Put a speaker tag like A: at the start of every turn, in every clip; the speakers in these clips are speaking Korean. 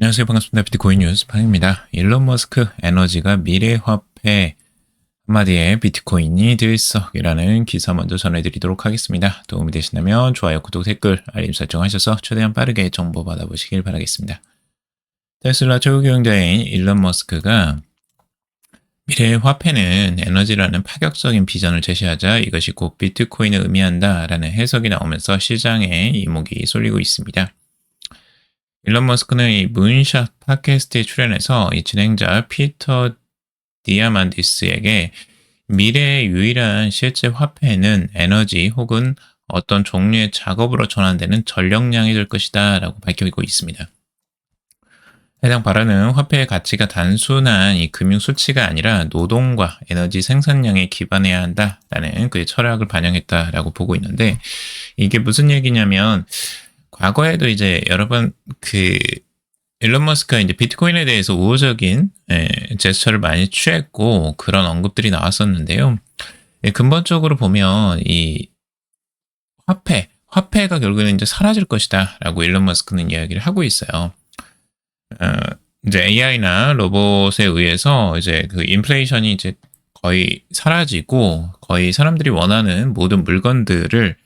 A: 안녕하세요. 반갑습니다. 비트코인 뉴스 판입니다. 일론 머스크 에너지가 미래 화폐 한마디에 비트코인이 들썩이라는 기사 먼저 전해드리도록 하겠습니다. 도움이 되신다면 좋아요, 구독, 댓글, 알림 설정하셔서 최대한 빠르게 정보 받아보시길 바라겠습니다. 테슬라 최고 경자인 일론 머스크가 미래의 화폐는 에너지라는 파격적인 비전을 제시하자 이것이 곧 비트코인을 의미한다라는 해석이 나오면서 시장에 이목이 쏠리고 있습니다. 일론 머스크는 이 문샷 팟캐스트에 출연해서 이 진행자 피터 디아만디스에게 미래의 유일한 실제 화폐는 에너지 혹은 어떤 종류의 작업으로 전환되는 전력량이 될 것이다 라고 밝히고 있습니다. 해당 발언은 화폐의 가치가 단순한 이 금융 수치가 아니라 노동과 에너지 생산량에 기반해야 한다라는 그의 철학을 반영했다라고 보고 있는데, 이게 무슨 얘기냐면 과거에도 이제 여러 번 일론 머스크가 이제 비트코인에 대해서 우호적인 제스처를 많이 취했고 그런 언급들이 나왔었는데요. 근본적으로 보면 이 화폐가 결국에는 이제 사라질 것이다라고 일론 머스크는 이야기를 하고 있어요. 이제 AI나 로봇에 의해서 이제 그 인플레이션이 이제 거의 사라지고 거의 사람들이 원하는 모든 물건들을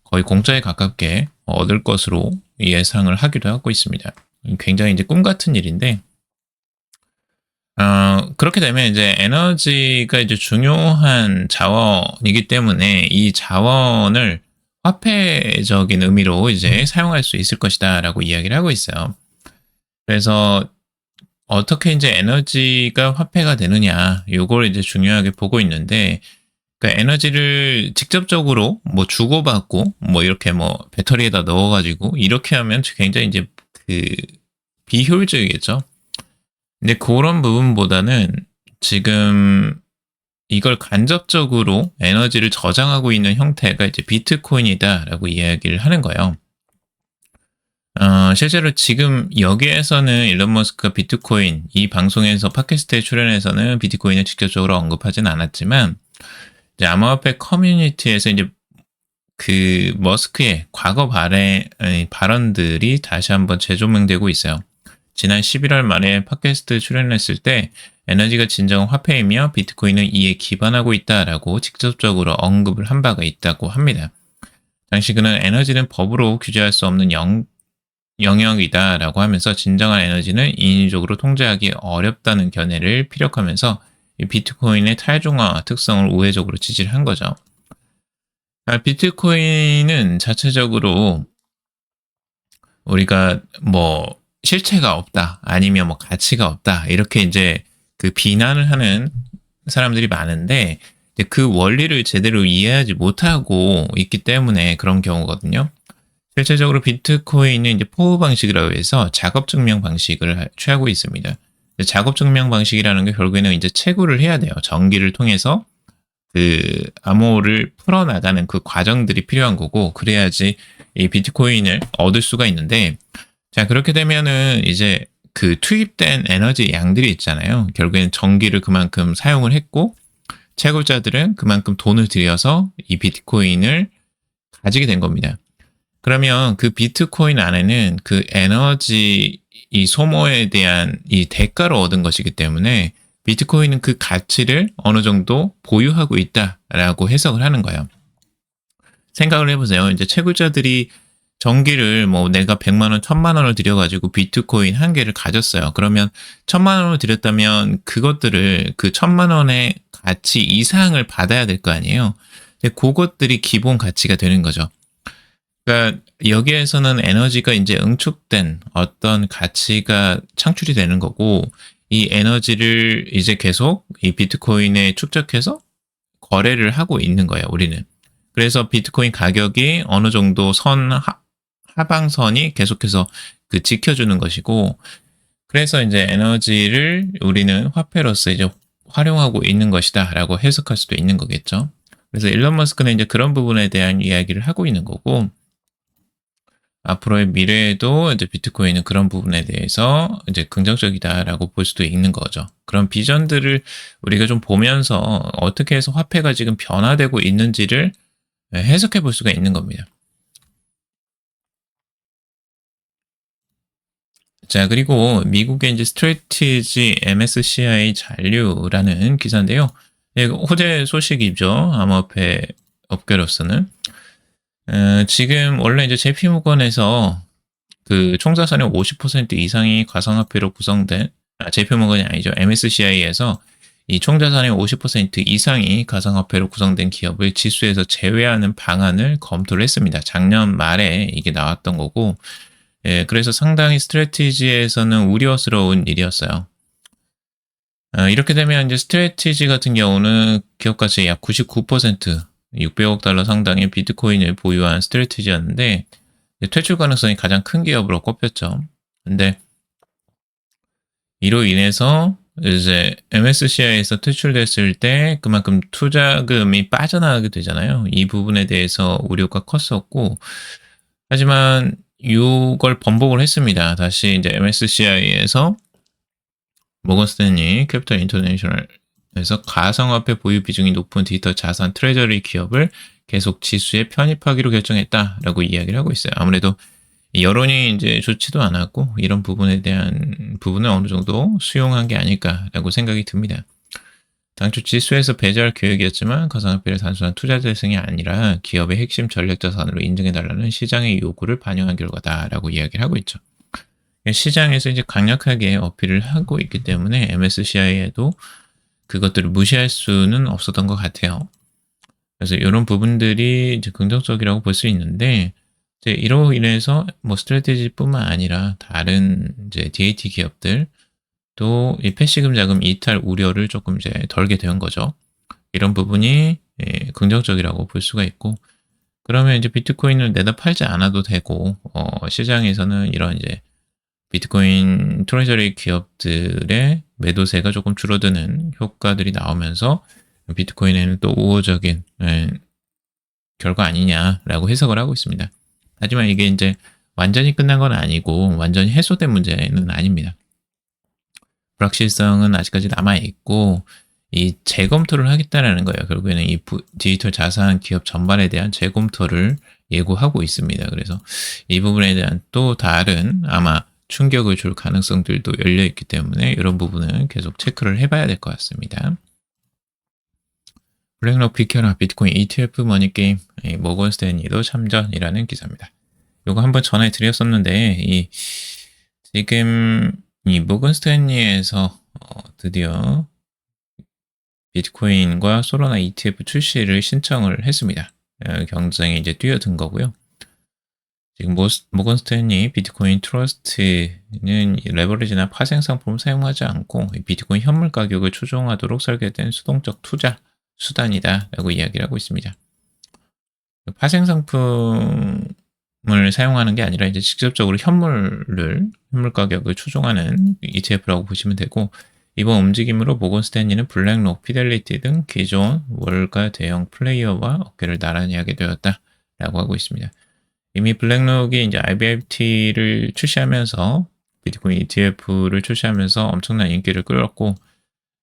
A: 거의 공짜에 가깝게 얻을 것으로 예상을 하기도 하고 있습니다. 굉장히 이제 꿈 같은 일인데, 그렇게 되면 이제 에너지가 이제 중요한 자원이기 때문에 이 자원을 화폐적인 의미로 이제 사용할 수 있을 것이다라고 이야기를 하고 있어요. 그래서 어떻게 이제 에너지가 화폐가 되느냐, 요걸 이제 중요하게 보고 있는데, 그러니까 에너지를 직접적으로 뭐 주고받고 뭐 이렇게 뭐 배터리에다 넣어가지고 이렇게 하면 굉장히 이제 비효율적이겠죠. 근데 그런 부분보다는 지금 이걸 간접적으로 에너지를 저장하고 있는 형태가 이제 비트코인이다라고 이야기를 하는 거예요. 실제로 지금 여기에서는 일론 머스크가 비트코인, 이 방송에서 팟캐스트에 출연해서는 비트코인을 직접적으로 언급하진 않았지만, 이제 암호화폐 커뮤니티에서 이제 그 머스크의 과거 발언들이 다시 한번 재조명되고 있어요. 지난 11월 말에 팟캐스트 출연했을 때 에너지가 진정한 화폐이며 비트코인은 이에 기반하고 있다라고 직접적으로 언급을 한 바가 있다고 합니다. 당시 그는 에너지는 법으로 규제할 수 없는 영역이다라고 하면서 진정한 에너지는 인위적으로 통제하기 어렵다는 견해를 피력하면서 비트코인의 탈중화 특성을 우회적으로 지지를 한 거죠. 비트코인은 자체적으로 우리가 뭐 실체가 없다, 아니면 뭐 가치가 없다, 이렇게 이제 그 비난을 하는 사람들이 많은데, 그 원리를 제대로 이해하지 못하고 있기 때문에 그런 경우거든요. 실제적으로 비트코인은 이제 포우 방식이라고 해서 작업 증명 방식을 취하고 있습니다. 작업 증명 방식이라는 게 결국에는 이제 채굴을 해야 돼요. 전기를 통해서 그 암호를 풀어나가는 그 과정들이 필요한 거고, 그래야지 이 비트코인을 얻을 수가 있는데, 자, 그렇게 되면은 이제 그 투입된 에너지 양들이 있잖아요. 결국에는 전기를 그만큼 사용을 했고, 채굴자들은 그만큼 돈을 들여서 이 비트코인을 가지게 된 겁니다. 그러면 그 비트코인 안에는 그 에너지 이 소모에 대한 이 대가로 얻은 것이기 때문에 비트코인은 그 가치를 어느 정도 보유하고 있다라고 해석을 하는 거예요. 생각을 해보세요. 이제 채굴자들이 전기를 뭐 내가 100만 원, 1000만 원을 들여가지고 비트코인 한 개를 가졌어요. 그러면 1000만 원을 들였다면 그것들을 그 1000만 원의 가치 이상을 받아야 될 거 아니에요. 근데 그것들이 기본 가치가 되는 거죠. 그러니까 여기에서는 에너지가 이제 응축된 어떤 가치가 창출이 되는 거고, 이 에너지를 이제 계속 이 비트코인에 축적해서 거래를 하고 있는 거예요, 우리는. 그래서 비트코인 가격이 어느 정도 하방선이 계속해서 그 지켜주는 것이고, 그래서 이제 에너지를 우리는 화폐로서 이제 활용하고 있는 것이다라고 해석할 수도 있는 거겠죠. 그래서 일론 머스크는 이제 그런 부분에 대한 이야기를 하고 있는 거고, 앞으로의 미래에도 이제 비트코인은 그런 부분에 대해서 이제 긍정적이다라고 볼 수도 있는 거죠. 그런 비전들을 우리가 좀 보면서 어떻게 해서 화폐가 지금 변화되고 있는지를 해석해 볼 수가 있는 겁니다. 자, 그리고 미국의 이제 스트래티지 MSCI 잔류라는 기사인데요. 예, 호재 소식이죠. 암호화폐 업계로서는. 지금 원래 이제 JP모건에서 그 총자산의 50% 이상이 가상화폐로 구성된, JP모건이 아니죠. MSCI에서 이 총자산의 50% 이상이 가상화폐로 구성된 기업을 지수에서 제외하는 방안을 검토를 했습니다. 작년 말에 이게 나왔던 거고, 예, 그래서 상당히 스트래티지에서는 우려스러운 일이었어요. 이렇게 되면 이제 스트래티지 같은 경우는 기업 가치의 약 99%, 600억 달러 상당의 비트코인을 보유한 스트래티지였는데, 퇴출 가능성이 가장 큰 기업으로 꼽혔죠. 근데 이로 인해서 이제 MSCI에서 퇴출됐을 때 그만큼 투자금이 빠져나가게 되잖아요. 이 부분에 대해서 우려가 컸었고, 하지만 이걸 번복을 했습니다. 다시 이제 MSCI에서 모건스탠리 캐피털 인터내셔널에서 가상화폐 보유 비중이 높은 디지털 자산 트레저리 기업을 계속 지수에 편입하기로 결정했다라고 이야기를 하고 있어요. 아무래도 여론이 이제 좋지도 않았고 이런 부분에 대한 부분을 어느 정도 수용한 게 아닐까라고 생각이 듭니다. 당초 지수에서 배제할 계획이었지만 가상화폐를 단순한 투자 대상이 아니라 기업의 핵심 전략 자산으로 인정해달라는 시장의 요구를 반영한 결과다라고 이야기를 하고 있죠. 시장에서 이제 강력하게 어필을 하고 있기 때문에 MSCI에도 그것들을 무시할 수는 없었던 것 같아요. 그래서 이런 부분들이 이제 긍정적이라고 볼 수 있는데, 이제 이로 인해서 뭐 스트래티지뿐만 아니라 다른 이제 DAT 기업들 또 이 패시금 자금 이탈 우려를 조금 이제 덜게 된 거죠. 이런 부분이 긍정적이라고 볼 수가 있고, 그러면 이제 비트코인을 내다 팔지 않아도 되고, 시장에서는 이런 이제 비트코인 트레저리 기업들의 매도세가 조금 줄어드는 효과들이 나오면서 비트코인에는 또 우호적인 결과 아니냐라고 해석을 하고 있습니다. 하지만 이게 이제 완전히 끝난 건 아니고 완전히 해소된 문제는 아닙니다. 불확실성은 아직까지 남아있고 이 재검토를 하겠다라는 거예요. 결국에는 이 디지털 자산 기업 전반에 대한 재검토를 예고하고 있습니다. 그래서 이 부분에 대한 또 다른 아마 충격을 줄 가능성들도 열려있기 때문에 이런 부분은 계속 체크를 해봐야 될 것 같습니다. 블랙록 비켜라 비트코인 ETF 머니게임 모건스탠리도 참전이라는 기사입니다. 이거 한번 전해드렸었는데 지금 이 모건스탠리에서 드디어 비트코인과 소라나 ETF 출시를 신청을 했습니다. 경쟁에 이제 뛰어든 거고요. 지금 모건스탠리 비트코인 트러스트는 레버리지나 파생 상품을 사용하지 않고 비트코인 현물 가격을 조정하도록 설계된 수동적 투자 수단이다라고 이야기를 하고 있습니다. 파생 상품을 사용하는 게 아니라 이제 직접적으로 현물 가격을 추종하는 ETF라고 보시면 되고, 이번 움직임으로 모건스탠리는 블랙록, 피델리티 등 기존 월가 대형 플레이어와 어깨를 나란히 하게 되었다라고 하고 있습니다. 이미 블랙록이 이제 IBIT를 출시하면서 비트코인 ETF를 출시하면서 엄청난 인기를 끌었고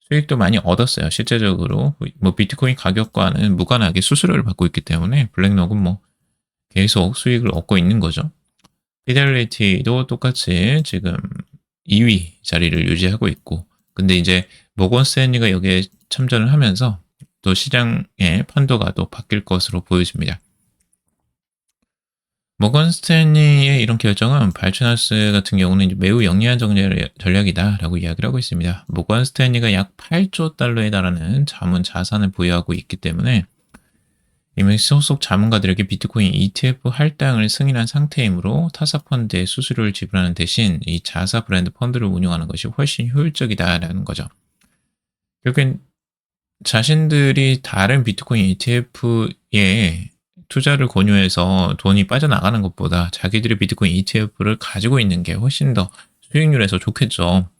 A: 수익도 많이 얻었어요. 실제적으로 뭐 비트코인 가격과는 무관하게 수수료를 받고 있기 때문에 블랙록은 뭐 계속 수익을 얻고 있는 거죠. 피델리티도 똑같이 지금 2위 자리를 유지하고 있고, 근데 이제 모건스탠리가 여기에 참전을 하면서 또 시장의 판도가 또 바뀔 것으로 보여집니다. 모건스탠리의 이런 결정은 발주나스 같은 경우는 매우 영리한 전략이다라고 이야기를 하고 있습니다. 모건스탠리가 약 8조 달러에 달하는 자문 자산을 보유하고 있기 때문에 이미 소속 자문가들에게 비트코인 ETF 할당을 승인한 상태이므로 타사 펀드에 수수료를 지불하는 대신 이 자사 브랜드 펀드를 운영하는 것이 훨씬 효율적이다라는 거죠. 결국엔 자신들이 다른 비트코인 ETF에 투자를 권유해서 돈이 빠져나가는 것보다 자기들이 비트코인 ETF를 가지고 있는 게 훨씬 더 수익률에서 좋겠죠.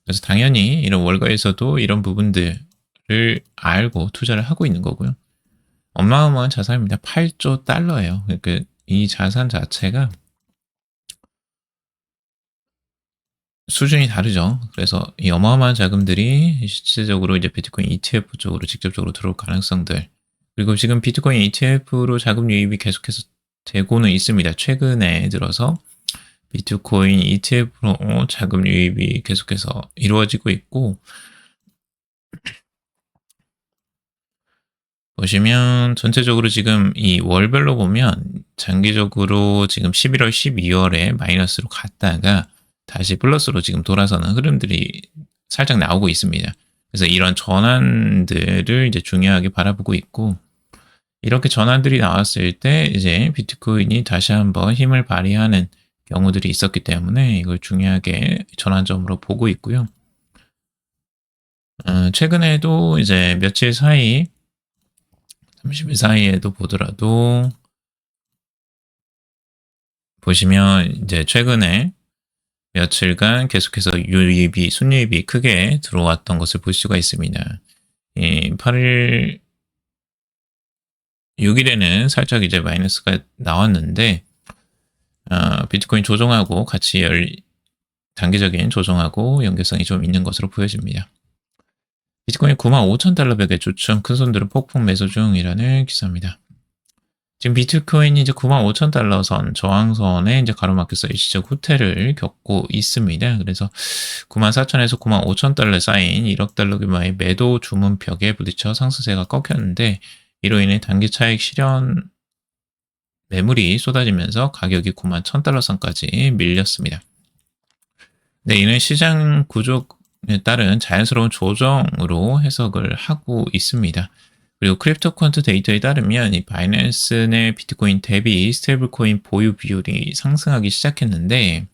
A: 그래서 당연히 이런 월가에서도 이런 부분들을 알고 투자를 하고 있는 거고요. 어마어마한 자산입니다. 8조 달러예요. 그러니까 이 자산 자체가 수준이 다르죠. 그래서 이 어마어마한 자금들이 실질적으로 이제 비트코인 ETF 쪽으로 직접적으로 들어올 가능성들, 그리고 지금 비트코인 ETF로 자금 유입이 계속해서 되고는 있습니다. 최근에 들어서 비트코인 ETF로 자금 유입이 계속해서 이루어지고 있고, 보시면 전체적으로 지금 이 월별로 보면 장기적으로 지금 11월, 12월에 마이너스로 갔다가 다시 플러스로 지금 돌아서는 흐름들이 살짝 나오고 있습니다. 그래서 이런 전환들을 이제 중요하게 바라보고 있고, 이렇게 전환들이 나왔을 때 이제 비트코인이 다시 한번 힘을 발휘하는 경우들이 있었기 때문에 이걸 중요하게 전환점으로 보고 있고요. 최근에도 이제 며칠 사이 30일 사이에도 보더라도 보시면 이제 최근에 며칠간 계속해서 순유입이 크게 들어왔던 것을 볼 수가 있습니다. 8일, 6일에는 살짝 이제 마이너스가 나왔는데, 비트코인 조정하고 같이 단기적인 조정하고 연계성이 좀 있는 것으로 보여집니다. 비트코인 95,000달러 벽에 주춤, 큰 손들은 폭풍 매수 중이라는 기사입니다. 지금 비트코인이 이제 95,000달러 선, 저항선에 이제 가로막혀서 일시적 후퇴를 겪고 있습니다. 그래서 94,000에서 95,000달러 쌓인 1억 달러 규모의 매도 주문벽에 부딪혀 상승세가 꺾였는데, 이로 인해 단기 차익 실현 매물이 쏟아지면서 가격이 91,000달러 선까지 밀렸습니다. 네, 이는 시장 구조에 따른 자연스러운 조정으로 해석을 하고 있습니다. 그리고 크립토 퀀트 데이터에 따르면 이 바이낸스 내 비트코인 대비 스테이블코인 보유 비율이 상승하기 시작했는데,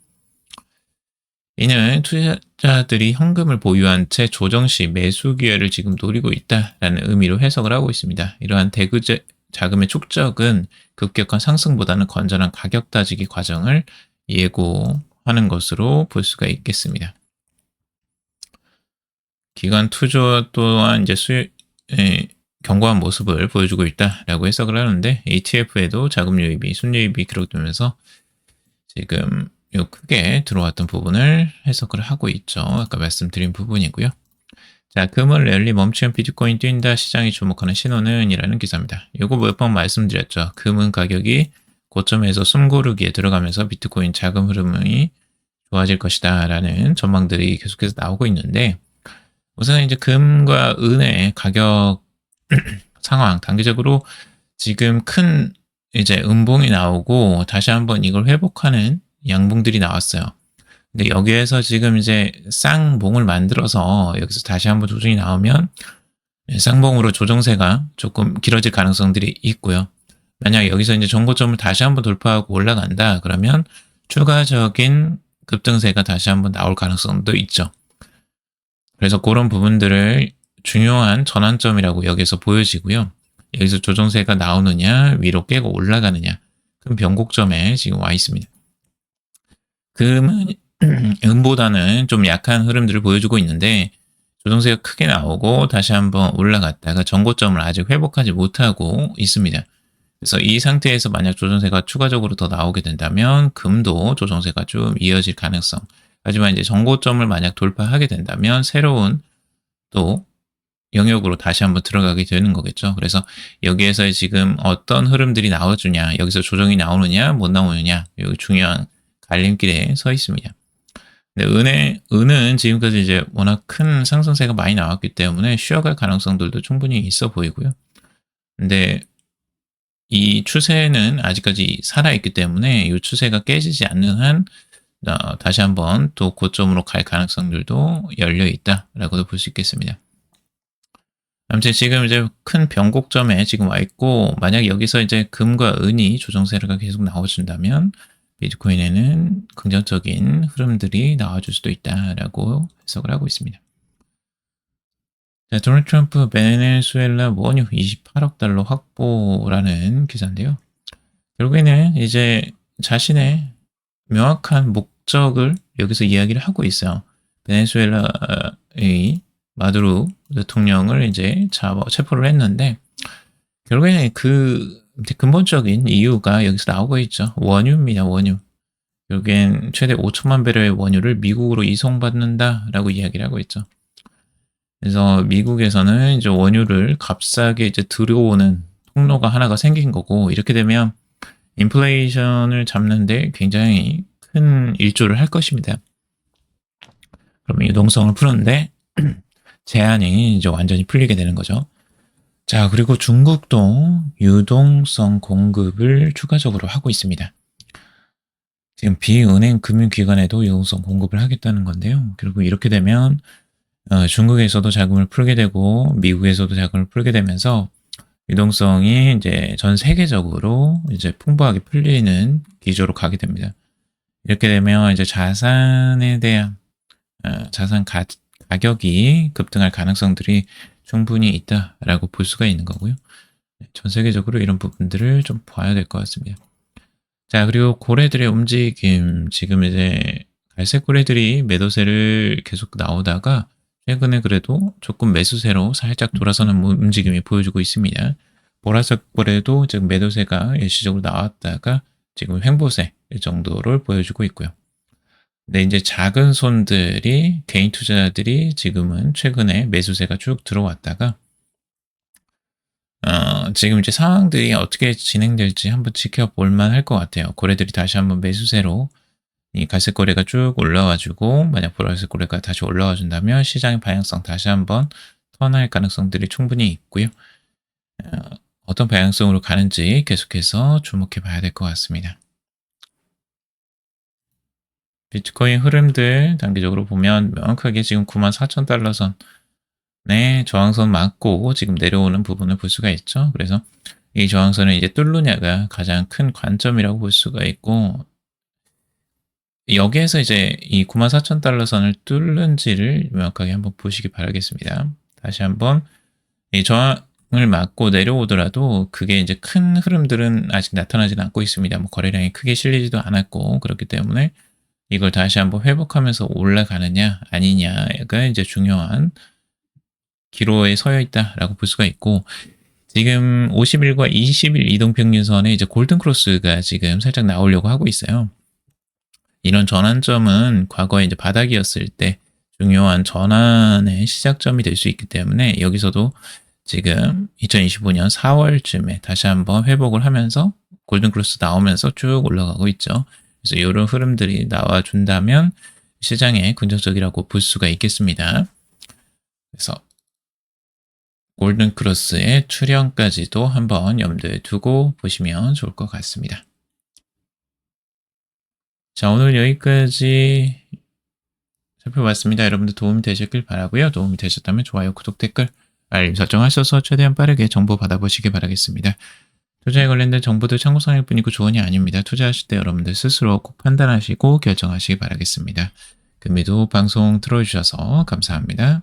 A: 이는 투자자들이 현금을 보유한 채 조정 시 매수 기회를 지금 노리고 있다라는 의미로 해석을 하고 있습니다. 이러한 대구 자금의 축적은 급격한 상승보다는 건전한 가격 다지기 과정을 예고하는 것으로 볼 수가 있겠습니다. 기관 투자 또한 이제 견고한 모습을 보여주고 있다라고 해석을 하는데, ETF에도 자금 유입이 순유입이 기록되면서 지금 크게 들어왔던 부분을 해석을 하고 있죠. 아까 말씀드린 부분이고요. 자, 금을 랠리 멈추면 비트코인 뛴다, 시장이 주목하는 신호는 이라는 기사입니다. 이거 몇 번 말씀드렸죠. 금은 가격이 고점에서 숨고르기에 들어가면서 비트코인 자금 흐름이 좋아질 것이다 라는 전망들이 계속해서 나오고 있는데, 우선 이제 금과 은의 가격 상황, 단기적으로 지금 큰 이제 음봉이 나오고 다시 한번 이걸 회복하는 양봉들이 나왔어요. 근데 여기에서 지금 이제 쌍봉을 만들어서 여기서 다시 한번 조정이 나오면 쌍봉으로 조정세가 조금 길어질 가능성들이 있고요. 만약 여기서 이제 정고점을 다시 한번 돌파하고 올라간다 그러면 추가적인 급등세가 다시 한번 나올 가능성도 있죠. 그래서 그런 부분들을 중요한 전환점이라고 여기서 보여지고요. 여기서 조정세가 나오느냐, 위로 깨고 올라가느냐, 큰 변곡점에 지금 와 있습니다. 금은 은보다는 좀 약한 흐름들을 보여주고 있는데, 조정세가 크게 나오고 다시 한번 올라갔다가 정고점을 아직 회복하지 못하고 있습니다. 그래서 이 상태에서 만약 조정세가 추가적으로 더 나오게 된다면 금도 조정세가 좀 이어질 가능성. 하지만 이제 정고점을 만약 돌파하게 된다면 새로운 또 영역으로 다시 한번 들어가게 되는 거겠죠. 그래서 여기에서 지금 어떤 흐름들이 나와주냐, 여기서 조정이 나오느냐, 못 나오느냐, 여기 중요한 갈림길에 서 있습니다. 근데 은은 지금까지 이제 워낙 큰 상승세가 많이 나왔기 때문에 쉬어갈 가능성들도 충분히 있어 보이고요. 근데 이 추세는 아직까지 살아있기 때문에 이 추세가 깨지지 않는 한 다시 한번 또 고점으로 갈 가능성들도 열려 있다라고도 볼 수 있겠습니다. 아무튼 지금 이제 큰 변곡점에 지금 와 있고, 만약 여기서 이제 금과 은이 조정세가 계속 나와준다면 비트코인에는 긍정적인 흐름들이 나와줄 수도 있다라고 해석을 하고 있습니다. 자, 도널드 트럼프 베네수엘라 원유 28억 달러 확보라는 기사인데요. 결국에는 이제 자신의 명확한 목적을 여기서 이야기를 하고 있어요. 베네수엘라의 마두로 대통령을 이제 체포를 했는데, 결국에는 그 근본적인 이유가 여기서 나오고 있죠. 원유입니다, 원유. 결국엔 최대 5천만 배럴의 원유를 미국으로 이송받는다라고 이야기를 하고 있죠. 그래서 미국에서는 이제 원유를 값싸게 이제 들어오는 통로가 하나가 생긴 거고, 이렇게 되면 인플레이션을 잡는데 굉장히 큰 일조를 할 것입니다. 그러면 유동성을 푸는데 제한이 이제 완전히 풀리게 되는 거죠. 자, 그리고 중국도 유동성 공급을 추가적으로 하고 있습니다. 지금 비은행 금융기관에도 유동성 공급을 하겠다는 건데요. 그리고 이렇게 되면 중국에서도 자금을 풀게 되고 미국에서도 자금을 풀게 되면서 유동성이 이제 전 세계적으로 이제 풍부하게 풀리는 기조로 가게 됩니다. 이렇게 되면 이제 자산에 대한 자산 가격이 급등할 가능성들이 충분히 있다라고 볼 수가 있는 거고요. 전 세계적으로 이런 부분들을 좀 봐야 될 것 같습니다. 자, 그리고 고래들의 움직임. 지금 이제 갈색 고래들이 매도세를 계속 나오다가 최근에 그래도 조금 매수세로 살짝 돌아서는 움직임이 보여주고 있습니다. 보라색 고래도 지금 매도세가 일시적으로 나왔다가 지금 횡보세 정도를 보여주고 있고요. 근데 이제 작은 손들이 개인 투자자들이 지금은 최근에 매수세가 쭉 들어왔다가 지금 이제 상황들이 어떻게 진행될지 한번 지켜볼 만할 것 같아요. 고래들이 다시 한번 매수세로 이 갈색 고래가 쭉 올라와주고 만약 보라색 고래가 다시 올라와준다면 시장의 방향성 다시 한번 턴할 가능성들이 충분히 있고요. 어떤 방향성으로 가는지 계속해서 주목해 봐야 될 것 같습니다. 비트코인 흐름들 단기적으로 보면 명확하게 지금 94,000달러 선 저항선 맞고 지금 내려오는 부분을 볼 수가 있죠. 그래서 이 저항선을 이제 뚫느냐가 가장 큰 관점이라고 볼 수가 있고 여기에서 이제 이 94,000달러 선을 뚫는지를 명확하게 한번 보시기 바라겠습니다. 다시 한번 이 저항을 맞고 내려오더라도 그게 이제 큰 흐름들은 아직 나타나지는 않고 있습니다. 뭐 거래량이 크게 실리지도 않았고 그렇기 때문에 이걸 다시 한번 회복하면서 올라가느냐 아니냐가 이제 중요한 기로에 서여 있다라고 볼 수가 있고 지금 50일과 20일 이동평균선에 이제 골든크로스가 지금 살짝 나오려고 하고 있어요. 이런 전환점은 과거에 이제 바닥이었을 때 중요한 전환의 시작점이 될 수 있기 때문에 여기서도 지금 2025년 4월쯤에 다시 한번 회복을 하면서 골든크로스 나오면서 쭉 올라가고 있죠. 그래서 이런 흐름들이 나와준다면 시장에 긍정적이라고 볼 수가 있겠습니다. 그래서 골든크로스의 출현까지도 한번 염두에 두고 보시면 좋을 것 같습니다. 자, 오늘 여기까지 살펴봤습니다. 여러분들 도움이 되셨길 바라고요. 도움이 되셨다면 좋아요, 구독, 댓글, 알림 설정하셔서 최대한 빠르게 정보 받아보시기 바라겠습니다. 투자에 관련된 정보도 참고사항일 뿐이고 조언이 아닙니다. 투자하실 때 여러분들 스스로 꼭 판단하시고 결정하시기 바라겠습니다. 금미도 방송 들어주셔서 감사합니다.